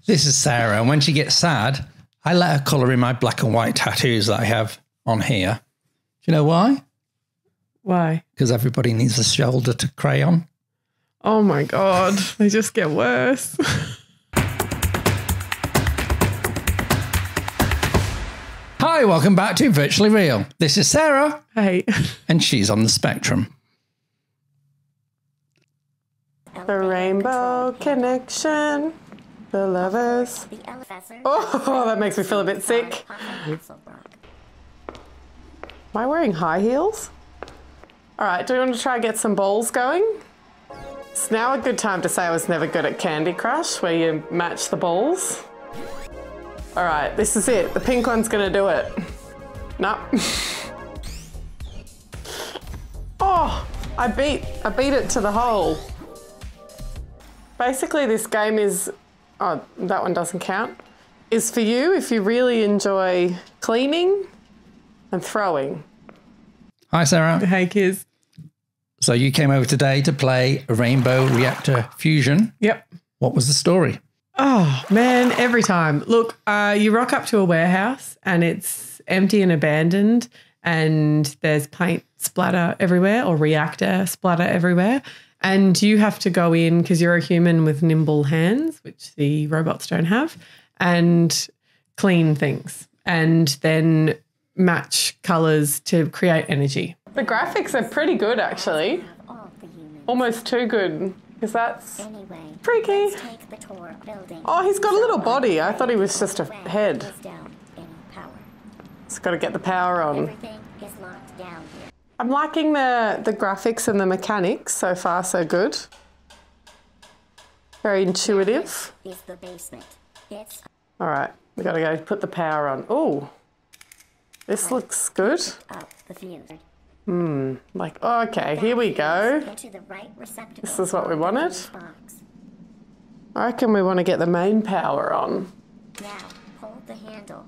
This is Sarah, and when she gets sad, I let her colour in my black and white tattoos that I have on here. Do you know why? Why? Because everybody needs a shoulder to crayon. Oh my God, they just get worse. Hi, welcome back to Virtually Real. This is Sarah. Hey. And she's on the spectrum. The rainbow connection. The lovers. Oh, that makes me feel a bit sick. Am I wearing high heels? All right, do you want to try and get some balls going? It's now a good time to say I was never good at Candy Crush, where you match the balls. All right, this is it. The pink one's gonna do it. Nope. Oh, I beat it to the hole. Basically, this game is, oh, that one doesn't count, is for you if you really enjoy cleaning and throwing. Hi, Sarah. Hey, kids. So you came over today to play Rainbow Reactor Fusion. Yep. What was the story? Oh, man, every time. Look, you rock up to a warehouse and it's empty and abandoned and there's paint splatter everywhere or reactor splatter everywhere. And you have to go in because you're a human with nimble hands, which the robots don't have, and clean things and then match colours to create energy. The graphics are pretty good, actually. Almost too good, because that's freaky. Oh, he's got a little body. I thought he was just a head. Just got to get the power on. I'm liking the graphics and the mechanics. So far, so good. Very intuitive. All right, we got to go put the power on. Oh, this looks good. Like, oh, okay, here we go. This is what we wanted. I reckon we want to get the main power on. Now, hold the handle.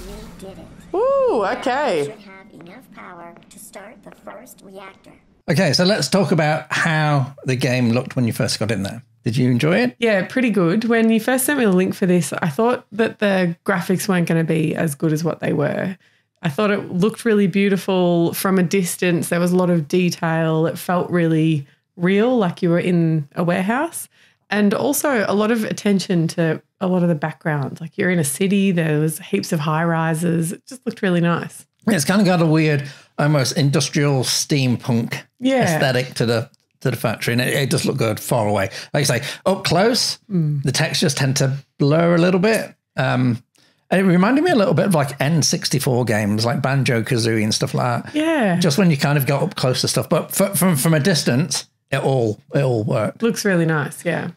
You did it. Ooh, okay. You should have enough power to start the first reactor. Okay, so let's talk about how the game looked when you first got in there. Did you enjoy it? Yeah, pretty good. When you first sent me the link for this, I thought that the graphics weren't going to be as good as what they were. I thought it looked really beautiful from a distance. There was a lot of detail. It felt really real, like you were in a warehouse. And also a lot of attention to a lot of the background. Like you're in a city, there was heaps of high rises. It just looked really nice. It's kind of got a weird, almost industrial steampunk aesthetic to the factory, and it does look good far away. Like you say, up close, the textures tend to blur a little bit. And it reminded me a little bit of like N64 games, like Banjo-Kazooie and stuff like that. Yeah. Just when you kind of got up close to stuff. But from a distance, it all worked. Looks really nice, yeah.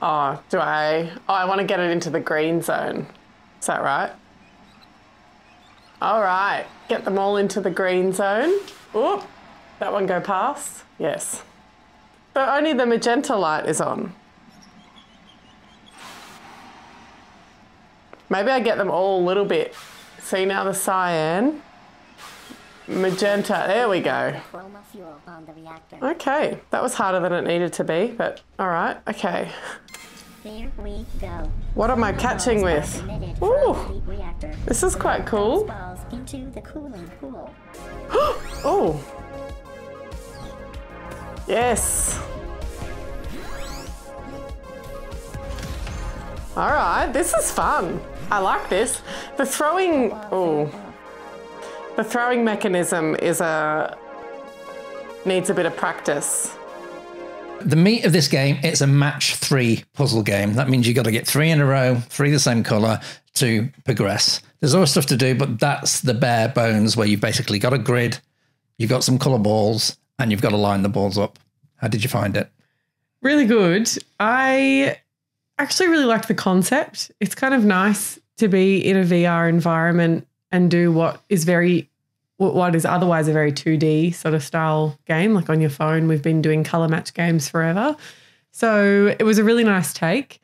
Oh, I want to get it into the green zone. Is that right? All right, get them all into the green zone. Oop, that one go past? Yes. But only the magenta light is on. Maybe I get them all a little bit. See now the cyan, magenta, there we go. Okay, that was harder than it needed to be, but all right, okay. There we go. What am I catching with? Ooh, this is quite cool. Into the cooling pool. Oh. Yes. All right, this is fun. I like this. The throwing mechanism needs a bit of practice. The meat of this game, it's a match 3 puzzle game. That means you got to get 3 in a row, 3 the same color to progress. There's always stuff to do, but that's the bare bones where you've basically got a grid, you've got some color balls, and you've got to line the balls up. How did you find it? Really good. I actually really liked the concept. It's kind of nice to be in a VR environment and do what is otherwise a very 2D sort of style game, like on your phone. We've been doing color match games forever. So it was a really nice take.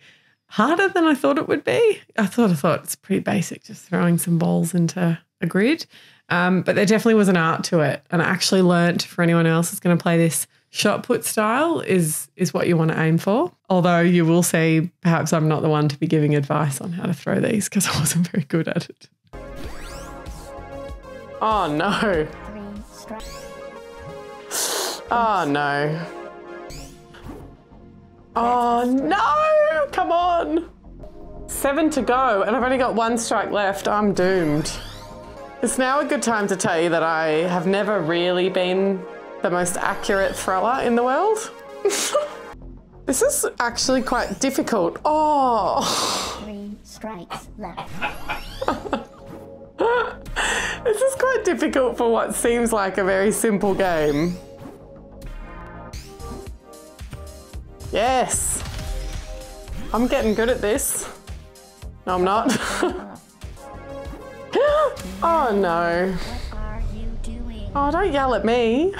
Harder than I thought it would be. I thought it's pretty basic, just throwing some balls into a grid. But there definitely was an art to it. And I actually learnt, for anyone else who's going to play this, shot put style is what you want to aim for. Although you will see perhaps I'm not the one to be giving advice on how to throw these because I wasn't very good at it. Oh no. Oh no. Oh no, come on. 7 to go and I've only got 1 strike left. I'm doomed. It's now a good time to tell you that I have never really been the most accurate thrower in the world. This is actually quite difficult. Oh. 3 strikes left. This is quite difficult for what seems like a very simple game. Yes. I'm getting good at this. No, I'm not. Oh no. What are you doing? Oh, don't yell at me.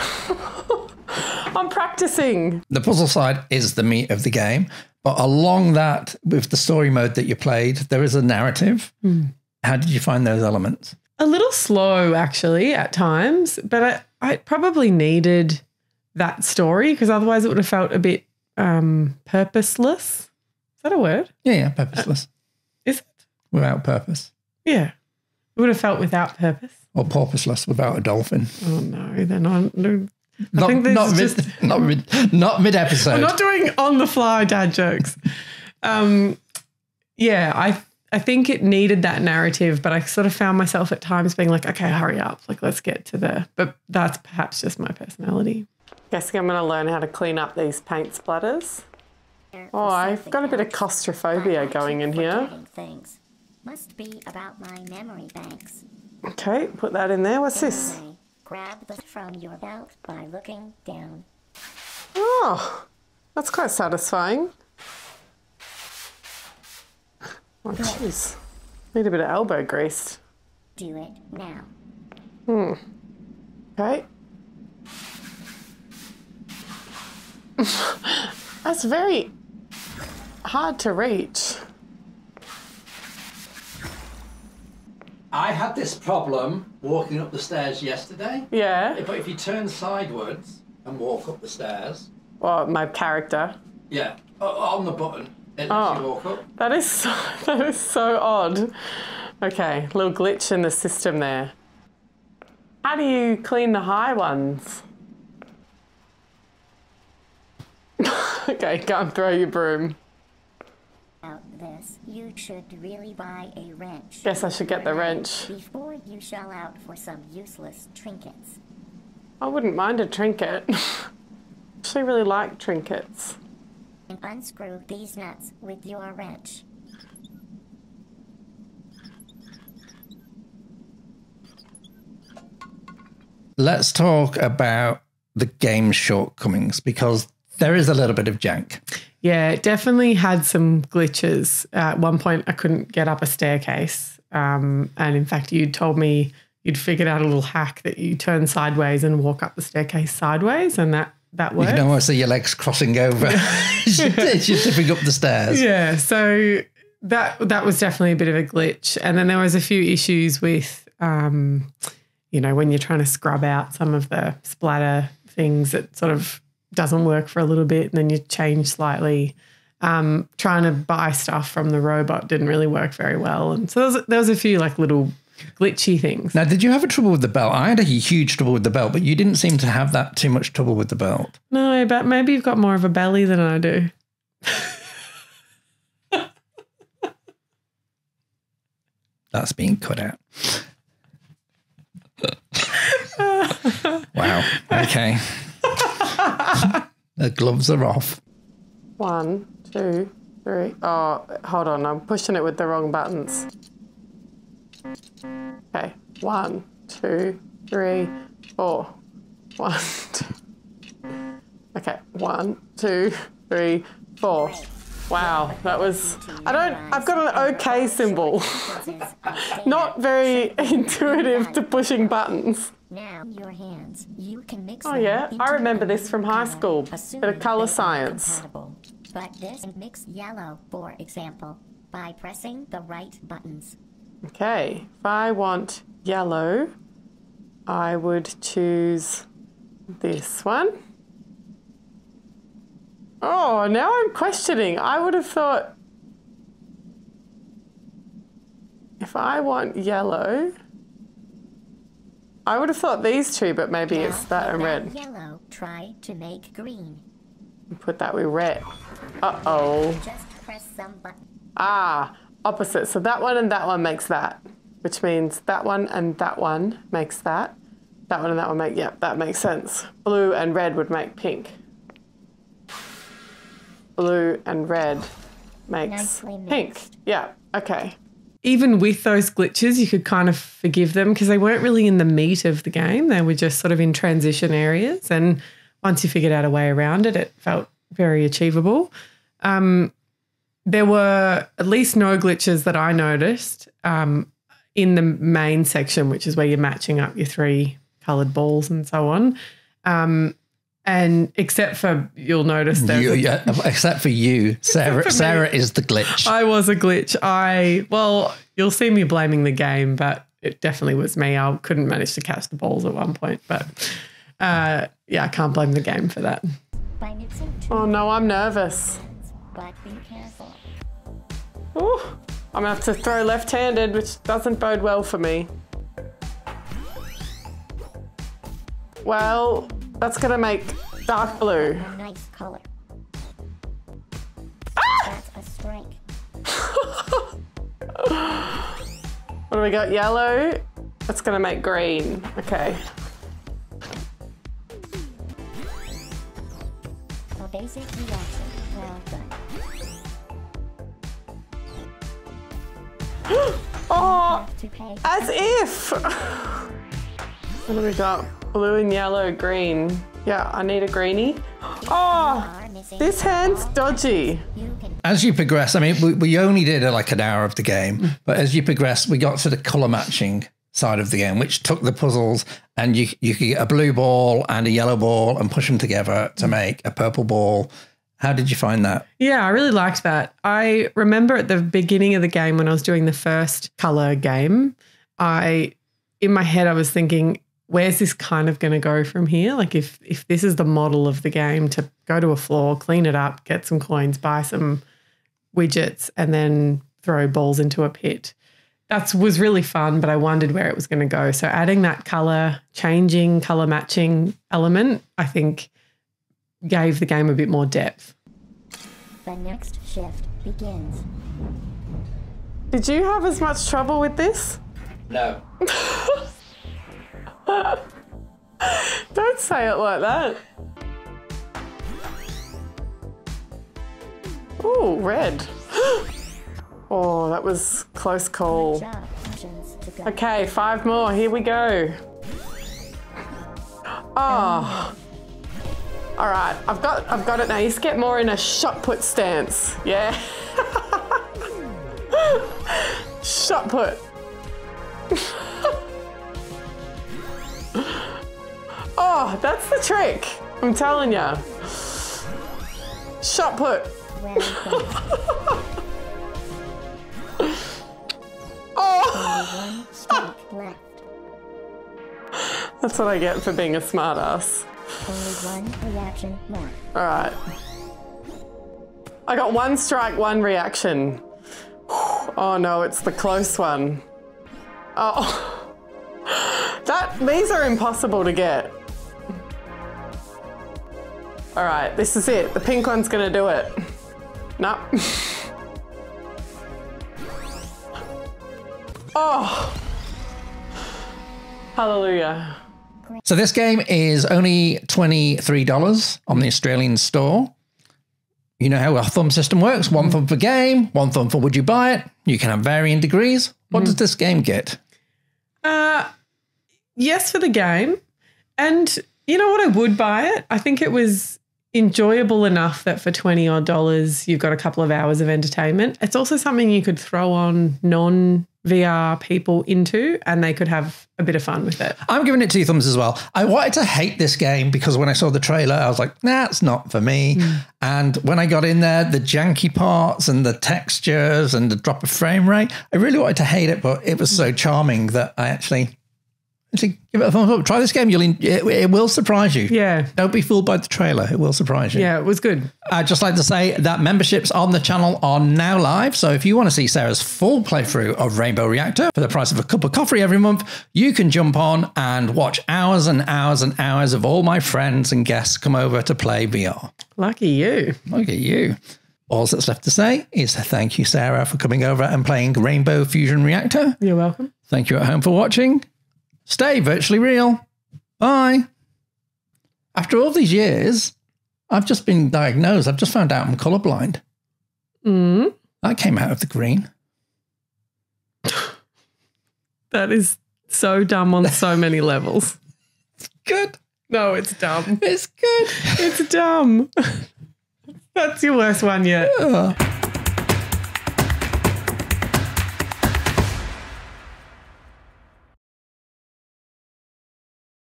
I'm practicing. The puzzle side is the meat of the game, but along that, with the story mode that you played, there is a narrative. How did you find those elements? A little slow, actually, at times, but I probably needed that story because otherwise it would have felt a bit purposeless. Is that a word? Yeah, purposeless. Is it? Without purpose. Yeah. It would have felt without purpose. Or porpoiseless without a dolphin. Oh, no. Then I'm... Not mid-episode. I'm not doing on-the-fly dad jokes. Yeah, I think it needed that narrative, but I sort of found myself at times being like, okay, hurry up. Like, let's get to the... But that's perhaps just my personality. Guessing I'm going to learn how to clean up these paint splatters. Oh, I've got a bit of claustrophobia going in here. Things. Must be about my memory banks. Okay, put that in there. What's this? Anyway, grab this from your belt by looking down. Oh, that's quite satisfying. Oh, jeez. Need a bit of elbow grease. Do it now. Okay. That's very hard to reach. I had this problem walking up the stairs yesterday. Yeah. But if you turn sideways and walk up the stairs... Well, my character. Yeah, on the button, it lets you walk up. That is so odd. Okay, little glitch in the system there. How do you clean the high ones? Okay, go and throw your broom. About this, you should really buy a wrench. Guess I should get the wrench. Before you shell out for some useless trinkets. I wouldn't mind a trinket. Actually really like trinkets. And unscrew these nuts with your wrench. Let's talk about the game's shortcomings because there is a little bit of jank. Yeah, it definitely had some glitches. At one point, I couldn't get up a staircase. And in fact, you told me you'd figured out a little hack that you turn sideways and walk up the staircase sideways, and that works. You can almost see your legs crossing over as you're tipping up the stairs. Yeah, so that was definitely a bit of a glitch. And then there was a few issues with, when you're trying to scrub out some of the splatter things, it sort of doesn't work for a little bit and then you change slightly. Trying to buy stuff from the robot didn't really work very well. And so there was a few like little glitchy things. Now, did you have a trouble with the belt? I had a huge trouble with the belt, but you didn't seem to have that too much trouble with the belt. No, but maybe you've got more of a belly than I do. That's being cut out. Wow. Okay. The gloves are off. 1, 2, 3. Oh, hold on. I'm pushing it with the wrong buttons. Okay. 1, 2, 3, 4. 1, 2. Okay. 1, 2, 3, 4. Wow, that was... I've got an okay symbol. Not very intuitive to pushing buttons. Now your hands. You can mix Oh yeah, I remember this from high school. Bit of colour science. But this mix yellow, for example, by pressing the right buttons. Okay, if I want yellow, I would choose this one. Oh, now I'm questioning. I would have thought if I want yellow, I would have thought these two, but maybe Now, it's that and red. Yellow, try to make green. Put that with red. Uh-oh. Just press some button. Ah, opposite. So that one and that one makes that, which means that one and that one makes that. That one and that one make, yep, that makes sense. Blue and red would make pink. Blue and red makes Nicely pink. mixed. Yeah, okay. Even with those glitches, you could kind of forgive them because they weren't really in the meat of the game. They were just sort of in transition areas. And once you figured out a way around it, it felt very achievable. There were at least no glitches that I noticed in the main section, which is where you're matching up your 3 coloured balls and so on. And except for, you'll notice that. Except for you, Sarah. Sarah is the glitch. I was a glitch. Well, you'll see me blaming the game, but it definitely was me. I couldn't manage to catch the balls at one point. But yeah, I can't blame the game for that. By mixing two Oh no, I'm nervous. but be careful. Ooh, I'm going to have to throw left-handed, which doesn't bode well for me. Well, that's going to make dark blue. A nice color. That's a strength. What do we got? Yellow. That's going to make green. Okay. A basic reaction. Well done. Oh, To pay. as if. What do we got? Blue and yellow, green. Yeah, I need a greenie. Oh, Are missing this hand's dodgy. You can As you progress, I mean, we only did like an hour of the game, but as you progress, we got to the colour matching side of the game, which took the puzzles and you could get a blue ball and a yellow ball and push them together to make a purple ball. How did you find that? Yeah, I really liked that. I remember at the beginning of the game when I was doing the first colour game, in my head I was thinking, where's this kind of going to go from here? Like if this is the model of the game, to go to a floor, clean it up, get some coins, buy some widgets and then throw balls into a pit. That was really fun, but I wondered where it was going to go. So adding that colour changing, colour matching element, I think gave the game a bit more depth. The next shift begins. Did you have as much trouble with this? No. Don't say it like that. Ooh, red. Oh, that was close call. Good job. Options to go. Okay, 5 more. Here we go. Oh. All right, I've got it now. You just get more in a shot put stance. Yeah. Shot put. Oh, that's the trick. I'm telling ya. Shot put. Well done. Oh, One strike left. that's what I get for being a smartass. Only one reaction more. All right. I got 1 strike, 1 reaction. Oh no, it's the close one. Oh. These are impossible to get. All right, this is it. The pink one's gonna do it. Nope. Oh. Hallelujah. So this game is only $23 on the Australian store. You know how our thumb system works. 1 thumb for game, 1 thumb for would you buy it. You can have varying degrees. What does this game get? Yes, for the game. And you know what? I would buy it. I think it was enjoyable enough that for $20 odd, you've got a couple of hours of entertainment. It's also something you could throw on non-VR people into and they could have a bit of fun with it. I'm giving it 2 thumbs as well. I wanted to hate this game because when I saw the trailer, I was like, nah, it's not for me. And when I got in there, the janky parts and the textures and the drop of frame rate, I really wanted to hate it, but it was so charming that I actually give it a thumbs up. Try this game. It will surprise you. Yeah. Don't be fooled by the trailer. It will surprise you. Yeah, it was good. I'd just like to say that memberships on the channel are now live. So if you want to see Sarah's full playthrough of Rainbow Reactor for the price of a cup of coffee every month, you can jump on and watch hours and hours and hours of all my friends and guests come over to play VR. Lucky you. Look at you. All that's left to say is thank you, Sarah, for coming over and playing Rainbow Fusion Reactor. You're welcome. Thank you at home for watching. Stay virtually real. Bye. After all these years, I've just been diagnosed. I've just found out I'm colorblind. That came out of the green. That is so dumb on so many levels. Good. No, it's dumb. It's good. It's dumb. That's your worst one yet.